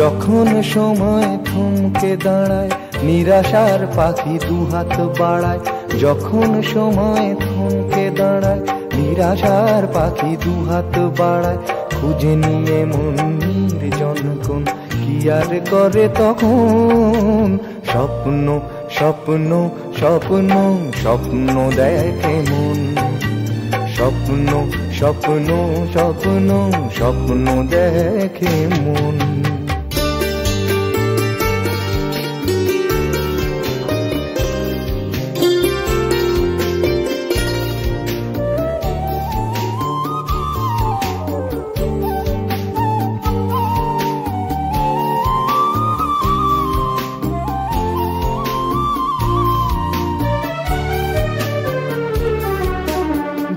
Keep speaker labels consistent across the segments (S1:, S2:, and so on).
S1: যখন সময় থমকে দাঁড়ায় নিরাশার পাখি দুহাত বাড়ায়, যখন সময় থমকে দাঁড়ায় নিরাশার পাখি দুহাত বাড়ায়, খুঁজে নিয়ে মন নির্জন কোন কি আর করে তখন। স্বপ্ন স্বপ্ন স্বপ্ন স্বপ্ন দেখে মন, স্বপ্ন স্বপ্ন স্বপ্ন স্বপ্ন দেখে মন।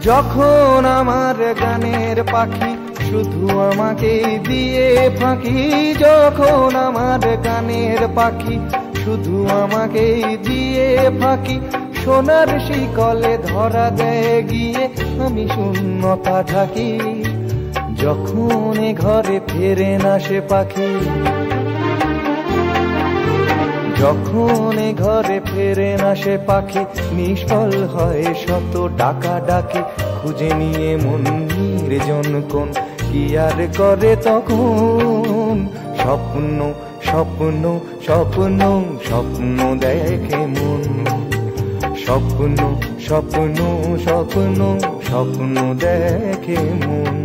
S1: যখন আমার গানের পাখি শুধু আমাকে দিয়ে ফাঁকি, যখন আমার গানের পাখি শুধু আমাকে দিয়ে ফাঁকি, সোনার শিকলে ধরা দেয় গিয়ে আমি শূন্যতা ঢাকি। যখন ঘরে ফেরে না সে পাখি, যখন ঘরে ফেরে না সে পাখি, নিষ্ফল হয় শত ডাকা ডাকি, খুঁজে নিয়ে মন নির্জন কোন কি আর করে তখন। স্বপ্ন স্বপ্ন স্বপ্ন স্বপ্ন দেখে মন, স্বপ্ন স্বপ্ন স্বপ্ন স্বপ্ন দেখে মন।